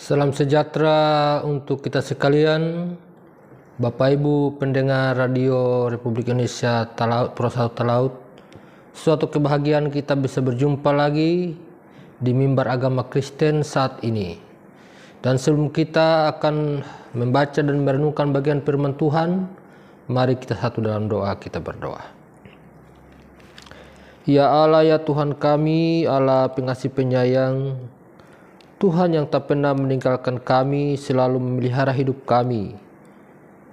Salam sejahtera untuk kita sekalian, Bapak Ibu pendengar Radio Republik Indonesia Pro-Saut Talaut. Suatu kebahagiaan kita bisa berjumpa lagi di mimbar agama Kristen saat ini. Dan sebelum kita akan membaca dan merenungkan bagian firman Tuhan, mari kita satu dalam doa, kita berdoa. Ya Allah, ya Tuhan kami, Allah pengasih penyayang, Tuhan yang tak pernah meninggalkan kami, selalu memelihara hidup kami.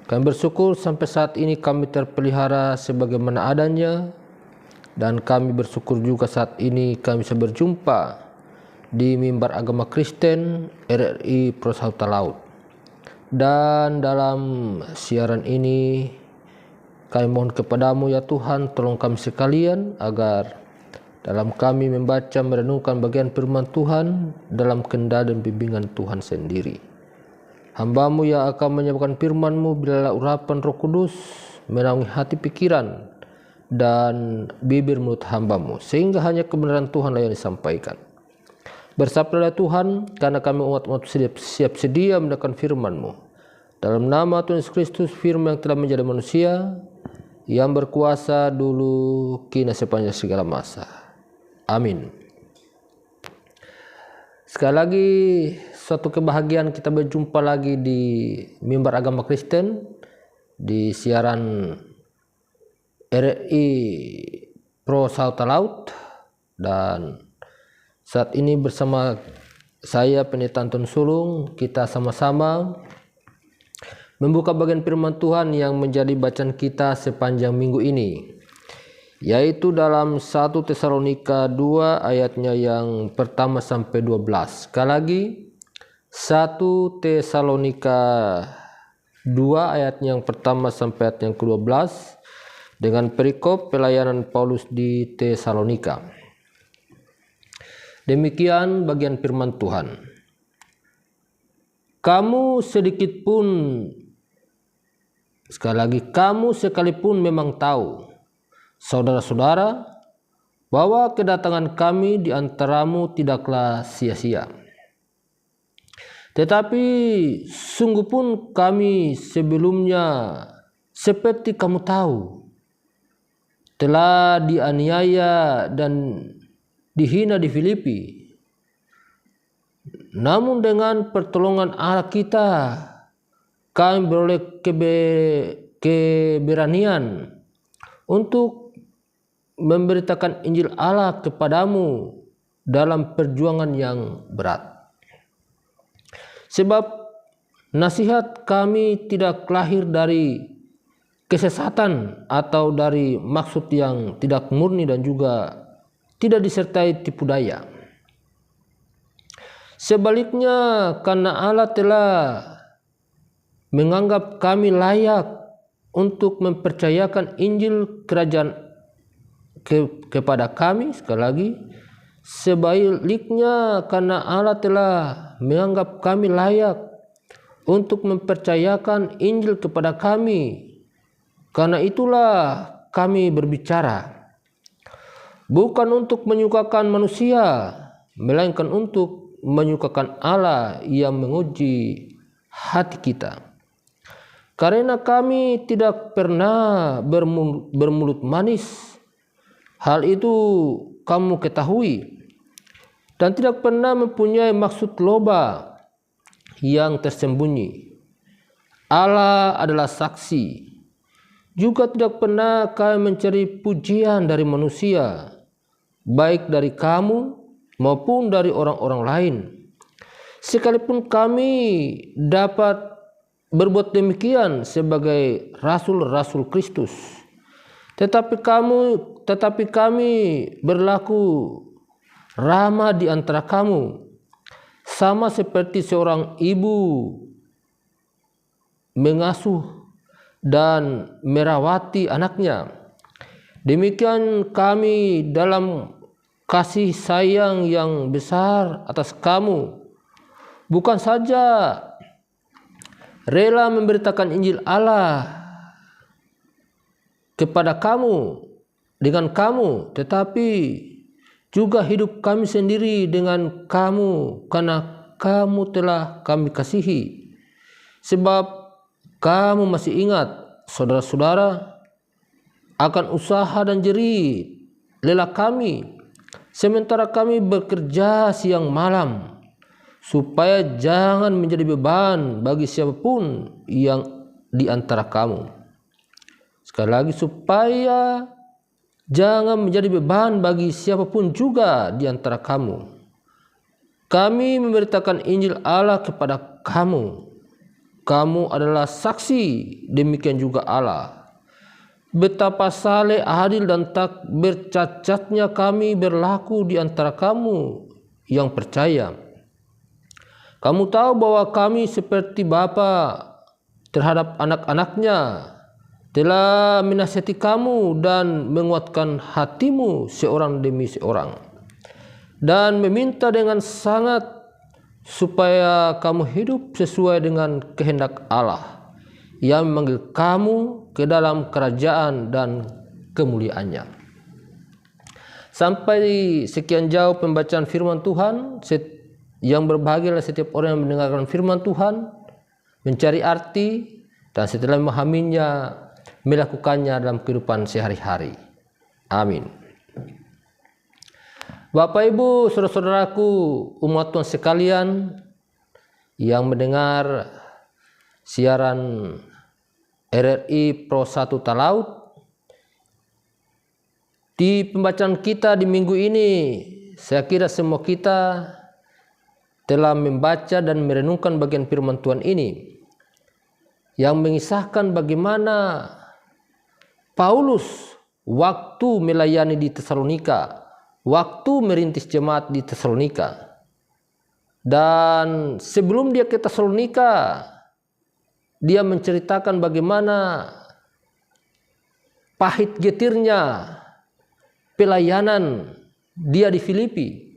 Kami bersyukur sampai saat ini kami terpelihara sebagaimana adanya, dan kami bersyukur juga saat ini kami bisa berjumpa di mimbar agama Kristen RRI Pro-Saut Talaut. Dan dalam siaran ini kami mohon kepadamu ya Tuhan, tolong kami sekalian agar dalam kami membaca merenungkan bagian firman Tuhan dalam kehendak dan bimbingan Tuhan sendiri. Hamba-Mu yang akan menyampaikan firman-Mu, biarlah urapan Roh Kudus menaungi hati pikiran dan bibir mulut hamba-Mu, sehingga hanya kebenaran Tuhanlah yang disampaikan. Bersabdalah Tuhan, karena kami umat-umat siap sedia mendengarkan firman-Mu. Dalam nama Tuhan Yesus Kristus, firman yang telah menjadi manusia, yang berkuasa dulu, kini, sepanjang segala masa. Amin. Sekali lagi suatu kebahagiaan kita berjumpa lagi di mimbar agama Kristen di siaran RRI Pro-Saut Talaut, dan saat ini bersama saya Pendeta Anton Sulung, kita sama-sama membuka bagian firman Tuhan yang menjadi bacaan kita sepanjang minggu ini, yaitu dalam 1 Tesalonika 2 ayatnya yang pertama sampai 12. Sekali lagi 1 Tesalonika 2 ayatnya yang pertama sampai ayat yang ke-12 dengan perikop pelayanan Paulus di Tesalonika. Demikian bagian firman Tuhan. Kamu sedikit pun, sekali lagi, kamu sekalipun memang tahu, saudara-saudara, bahwa kedatangan kami di antaramu tidaklah sia-sia. Tetapi sungguh pun kami sebelumnya, seperti kamu tahu, telah dianiaya dan dihina di Filipi. Namun dengan pertolongan Allah kita, kami beroleh keberanian untuk memberitakan Injil Allah kepadamu dalam perjuangan yang berat. Sebab nasihat kami tidak lahir dari kesesatan atau dari maksud yang tidak murni dan juga tidak disertai tipu daya. Sebaliknya, karena Allah telah menganggap kami layak untuk mempercayakan Injil kerajaan kepada kami, sekali lagi, sebaliknya karena Allah telah menganggap kami layak untuk mempercayakan Injil kepada kami, karena itulah kami berbicara, bukan untuk menyukakan manusia, melainkan untuk menyukakan Allah yang menguji hati kita. Karena kami tidak pernah bermulut manis, hal itu kamu ketahui, dan tidak pernah mempunyai maksud loba yang tersembunyi. Allah adalah saksi, juga tidak pernah kami mencari pujian dari manusia, baik dari kamu maupun dari orang-orang lain. Sekalipun kami dapat berbuat demikian sebagai rasul-rasul Kristus, tetapi kami berlaku ramah di antara kamu, sama seperti seorang ibu mengasuh dan merawati anaknya. Demikian kami dalam kasih sayang yang besar atas kamu, bukan saja rela memberitakan Injil Allah kepada kamu dengan kamu, tetapi juga hidup kami sendiri dengan kamu, karena kamu telah kami kasihi. Sebab kamu masih ingat, saudara-saudara, akan usaha dan jerih lelah kami, sementara kami bekerja siang malam, supaya jangan menjadi beban bagi siapapun yang di antara kamu. Sekali lagi, supaya jangan menjadi beban bagi siapapun juga di antara kamu. Kami memberitakan Injil Allah kepada kamu. Kamu adalah saksi, demikian juga Allah. Betapa saleh, adil dan tak bercacatnya kami berlaku di antara kamu yang percaya. Kamu tahu bahwa kami seperti bapa terhadap anak-anaknya, telah menasihati kamu dan menguatkan hatimu seorang demi seorang, dan meminta dengan sangat supaya kamu hidup sesuai dengan kehendak Allah yang memanggil kamu ke dalam kerajaan dan kemuliaannya. Sampai sekian jauh pembacaan firman Tuhan. Yang berbahagialah setiap orang yang mendengarkan firman Tuhan, mencari arti, dan setelah memahaminya, melakukannya dalam kehidupan sehari-hari. Amin. Bapak, Ibu, saudara-saudaraku, umat Tuhan sekalian yang mendengar siaran RRI Pro 1 Talaut, di pembacaan kita di minggu ini, saya kira semua kita telah membaca dan merenungkan bagian firman Tuhan ini yang mengisahkan bagaimana Paulus waktu melayani di Tesalonika, waktu merintis jemaat di Tesalonika, dan sebelum dia ke Tesalonika, dia menceritakan bagaimana pahit getirnya pelayanan dia di Filipi.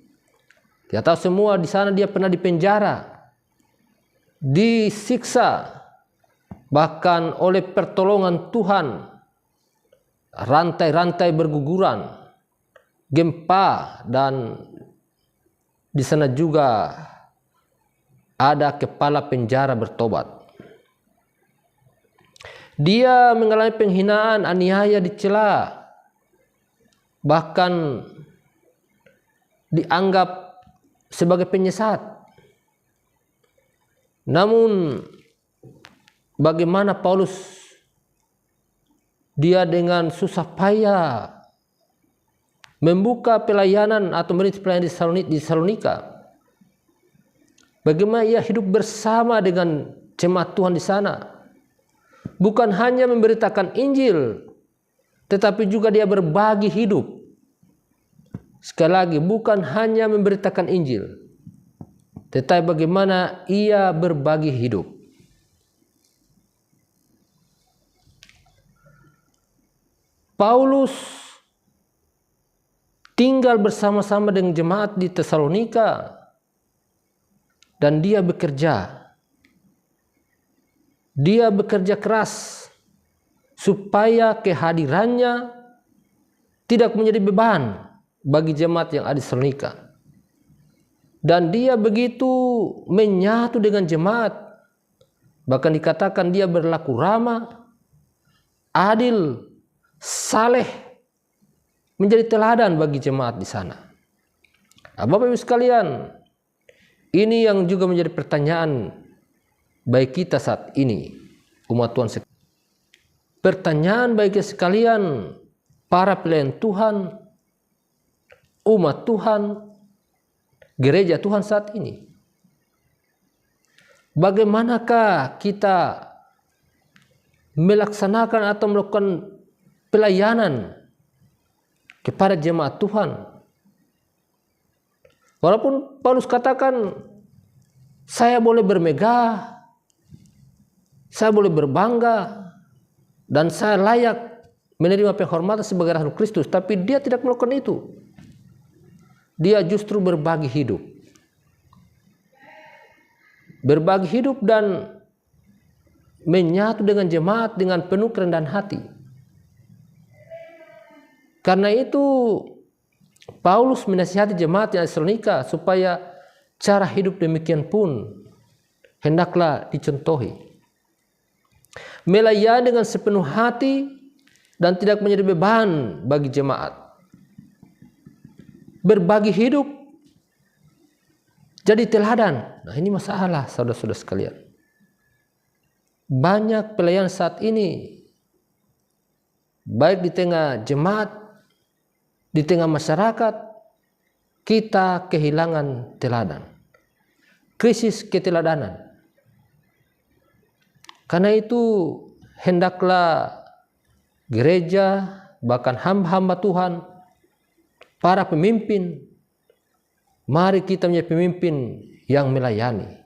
Kita tahu semua di sana dia pernah dipenjara, disiksa, bahkan oleh pertolongan Tuhan rantai-rantai berguguran, gempa, dan di sana juga ada kepala penjara bertobat. Dia mengalami penghinaan, aniaya, dicela, bahkan dianggap sebagai penyesat. Namun bagaimana Paulus, dia dengan susah payah membuka pelayanan atau merintis pelayanan di Tesalonika. Bagaimana ia hidup bersama dengan jemaat Tuhan di sana. Bukan hanya memberitakan Injil, tetapi juga dia berbagi hidup. Sekali lagi, bukan hanya memberitakan Injil, tetapi bagaimana ia berbagi hidup. Paulus tinggal bersama-sama dengan jemaat di Tesalonika, dan dia bekerja. Dia bekerja keras supaya kehadirannya tidak menjadi beban bagi jemaat yang ada di Tesalonika. Dan dia begitu menyatu dengan jemaat. Bahkan dikatakan dia berlaku ramah, adil, saleh, menjadi teladan bagi jemaat di sana. Bapak Ibu sekalian, ini yang juga menjadi pertanyaan bagi kita saat ini, umat Tuhan sekalian. Pertanyaan bagi sekalian, para pelayan Tuhan, umat Tuhan, gereja Tuhan saat ini. Bagaimanakah kita melaksanakan atau melakukan pelayanan kepada jemaat Tuhan? Walaupun Paulus katakan, saya boleh bermegah, saya boleh berbangga, dan saya layak menerima penghormatan sebagai Rasul Kristus, tapi dia tidak melakukan itu. Dia justru berbagi hidup. Berbagi hidup dan menyatu dengan jemaat dengan penuh kerendahan hati. Karena itu Paulus menasihati jemaat yang di Tesalonika supaya cara hidup demikian pun hendaklah dicontohi. Melayani dengan sepenuh hati dan tidak menjadi beban bagi jemaat. Berbagi hidup jadi teladan. Nah, ini masalah saudara-saudara sekalian. Banyak pelayan saat ini, baik di tengah jemaat, di tengah masyarakat, kita kehilangan teladan. Krisis keteladanan. Karena itu hendaklah gereja, bahkan hamba-hamba Tuhan, para pemimpin, mari kita menjadi pemimpin yang melayani,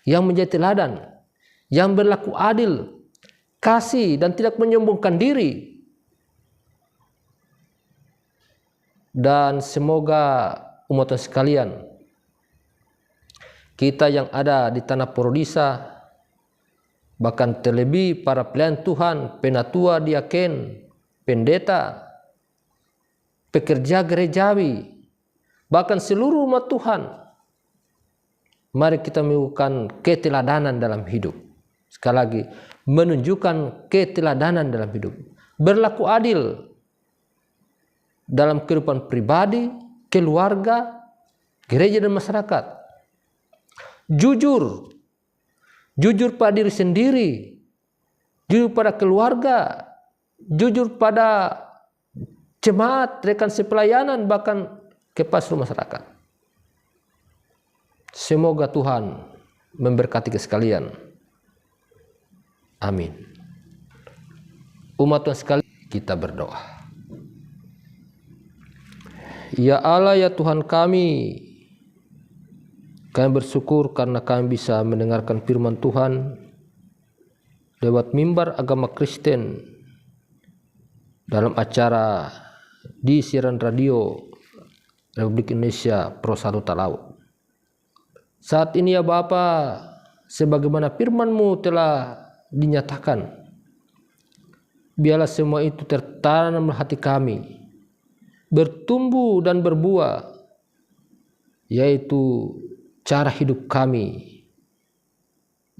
yang menjadi teladan, yang berlaku adil, kasih dan tidak menyombongkan diri. Dan semoga umat sekalian, kita yang ada di tanah Porodisa, bahkan terlebih para pelayan Tuhan, penatua, diaken, pendeta, pekerja gerejawi, bahkan seluruh umat Tuhan, mari kita melakukan keteladanan dalam hidup. Sekali lagi, menunjukkan keteladanan dalam hidup. Berlaku adil dalam kehidupan pribadi, keluarga, gereja dan masyarakat. Jujur pada diri sendiri, jujur pada keluarga, jujur pada jemaat, rekan sepelayanan, bahkan kepada seluruh masyarakat. Semoga Tuhan memberkati sekalian. Amin. Umat Tuhan sekalian, kita berdoa. Ya Allah, ya Tuhan kami bersyukur karena kami bisa mendengarkan firman Tuhan lewat mimbar agama Kristen dalam acara di siaran radio Republik Indonesia Pro 1 Talaut. Saat ini ya Bapa, sebagaimana firman-Mu telah dinyatakan, biarlah semua itu tertanam dalam hati kami, bertumbuh dan berbuah, yaitu cara hidup kami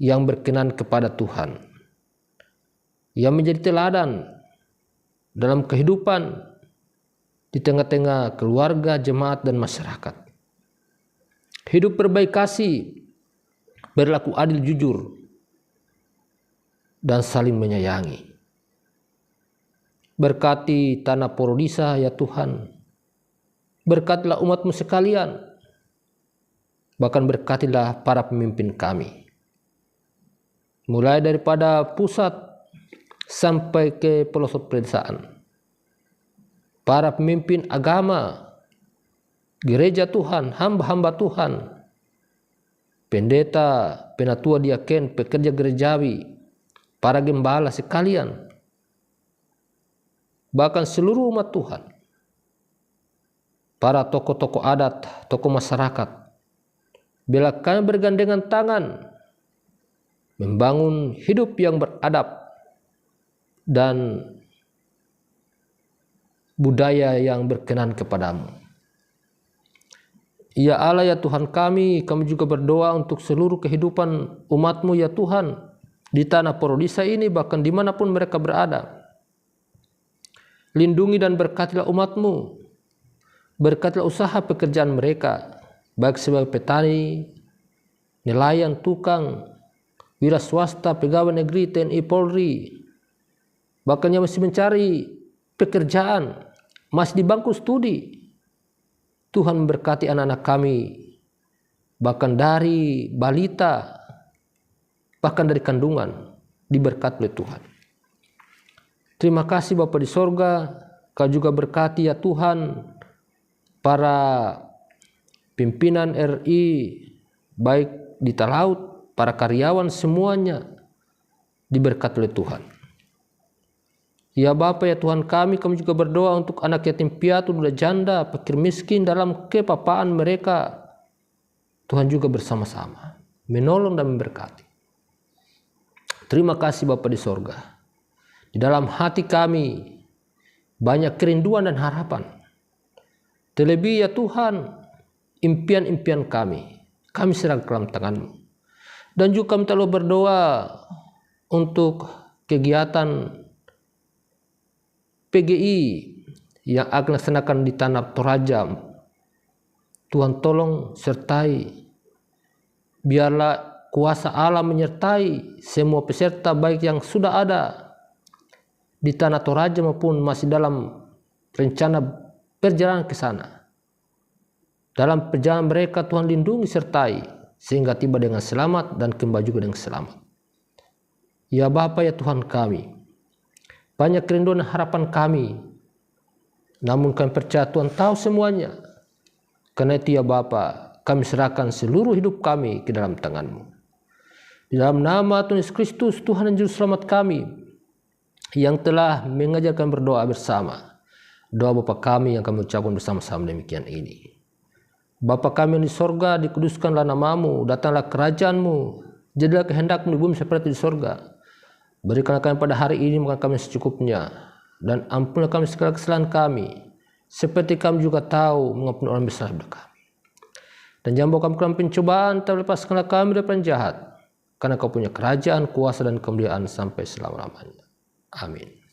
yang berkenan kepada Tuhan, yang menjadi teladan dalam kehidupan di tengah-tengah keluarga, jemaat, dan masyarakat. Hidup berbaik kasih, berlaku adil, jujur, dan saling menyayangi. Berkati tanah Porodisa ya Tuhan, berkatilah umat-Mu sekalian, bahkan berkatilah para pemimpin kami, mulai daripada pusat sampai ke pelosok pedesaan, para pemimpin agama, gereja Tuhan, hamba-hamba Tuhan, pendeta, penatua, diaken, pekerja gerejawi, para gembala sekalian, bahkan seluruh umat Tuhan, para tokoh-tokoh adat, tokoh masyarakat, bila kami bergandengan tangan membangun hidup yang beradab dan budaya yang berkenan kepadamu. Ya Allah, ya Tuhan kami juga berdoa untuk seluruh kehidupan umat-Mu ya Tuhan, di tanah Porodisa ini, bahkan dimanapun mereka berada. Lindungi dan berkatilah umat-Mu, berkatilah usaha pekerjaan mereka, baik sebagai petani, nelayan, tukang, wira swasta, pegawai negeri, TNI, Polri, bahkan yang masih mencari pekerjaan, masih di bangku studi. Tuhan memberkati anak-anak kami, bahkan dari balita, bahkan dari kandungan, diberkati oleh Tuhan. Terima kasih Bapa di sorga, Kau juga berkati ya Tuhan para pimpinan RI, baik di Talaut, para karyawan semuanya diberkati oleh Tuhan. Ya Bapa ya Tuhan kami juga berdoa untuk anak yatim piatu, duda janda, fakir miskin dalam kepapaan mereka. Tuhan juga bersama-sama menolong dan memberkati. Terima kasih Bapa di sorga. Di dalam hati kami banyak kerinduan dan harapan. Terlebih ya Tuhan, impian-impian kami kami serahkan ke dalam tangan-Mu. Dan juga kami telah berdoa untuk kegiatan PGI yang akan dilaksanakan di Tanah Toraja. Tuhan tolong sertai, biarlah kuasa Allah menyertai semua peserta baik yang sudah ada di Tanah Toraja maupun masih dalam rencana perjalanan ke sana. Dalam perjalanan mereka Tuhan lindungi sertai sehingga tiba dengan selamat dan kembali juga dengan selamat. Ya Bapa, ya Tuhan kami, banyak kerinduan dan harapan kami, namun kami percaya Tuhan tahu semuanya. Karena itu ya Bapa, kami serahkan seluruh hidup kami ke dalam tangan-Mu. Di dalam nama Tuhan Yesus Kristus, Tuhan dan Juru Selamat kami, yang telah mengajarkan berdoa bersama. Doa Bapa kami yang kami ucapkan bersama-sama demikian ini. Bapa kami yang di sorga, dikuduskanlah nama-Mu, datanglah kerajaan-Mu, jadilah kehendak-Mu di bumi seperti di sorga. Berikanlah kami pada hari ini makan kami secukupnya, dan ampunilah kami segala kesalahan kami, seperti kami juga tahu mengampuni orang bersalah kepada kami. Dan jangan bawa kami ke dalam pencobaan, tapi lepaskanlah kami dari yang jahat, karena Kau punya kerajaan, kuasa, dan kemuliaan sampai selama-lamanya. Amin.